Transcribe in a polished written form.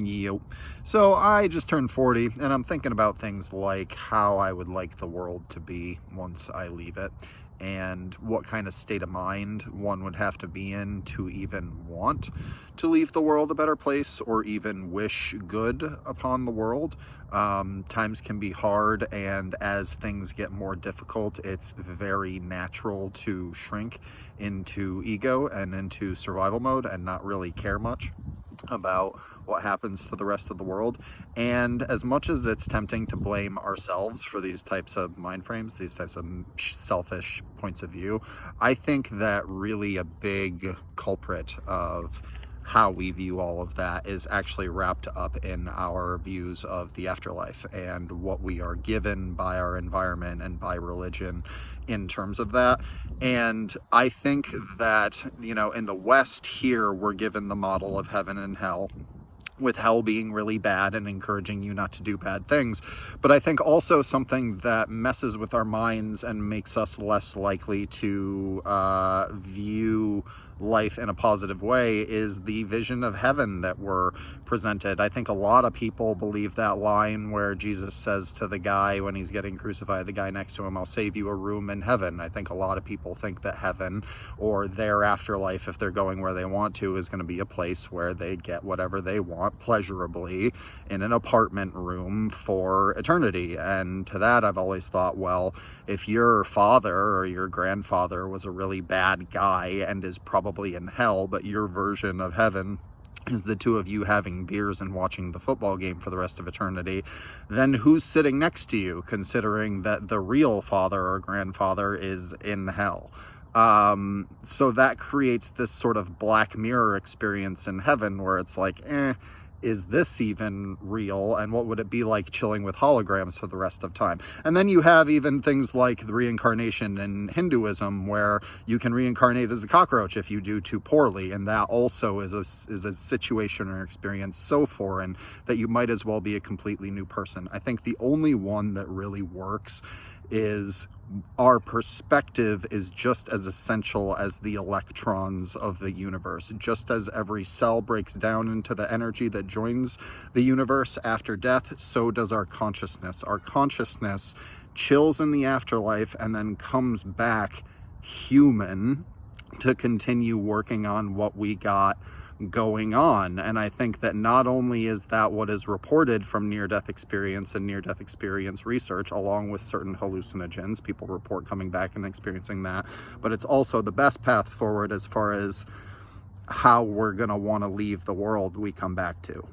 Yep. So I just turned 40, and I'm thinking about things like how I would like the world to be once I leave it, and what kind of state of mind one would have to be in to even want to leave the world a better place or even wish good upon the world. Times can be hard, and as things get more difficult, it's very natural to shrink into ego and into survival mode and not really care much about what happens to the rest of the world. And as much as it's tempting to blame ourselves for these types of mind frames, these types of selfish points of view, I think that really a big culprit of how we view all of that is actually wrapped up in our views of the afterlife and what we are given by our environment and by religion in terms of that. And I think that, in the West here, we're given the model of heaven and hell, with hell being really bad and encouraging you not to do bad things. But I think also something that messes with our minds and makes us less likely to view life in a positive way is the vision of heaven that we're presented. I think a lot of people believe that line where Jesus says to the guy when he's getting crucified, the guy next to him, "I'll save you a room in heaven." I think a lot of people think that heaven, or their afterlife, if they're going where they want to, is going to be a place where they get whatever they want pleasurably in an apartment room for eternity. And to that, I've always thought, well, if your father or your grandfather was a really bad guy and is probably in hell, but your version of heaven is the two of you having beers and watching the football game for the rest of eternity, then who's sitting next to you, considering that the real father or grandfather is in hell? So that creates this sort of Black Mirror experience in heaven where it's like, is this even real? And what would it be like chilling with holograms for the rest of time? And then you have even things like the reincarnation in Hinduism, where you can reincarnate as a cockroach if you do too poorly. And that also is a situation or experience so foreign that you might as well be a completely new person. I think the only one that really works is our perspective is just as essential as the electrons of the universe. Just as every cell breaks down into the energy that joins the universe after death, so does our consciousness. Our consciousness chills in the afterlife and then comes back human to continue working on what we got going on. And I think that not only is that what is reported from near-death experience and near-death experience research, along with certain hallucinogens, people report coming back and experiencing that, but it's also the best path forward as far as how we're going to want to leave the world we come back to.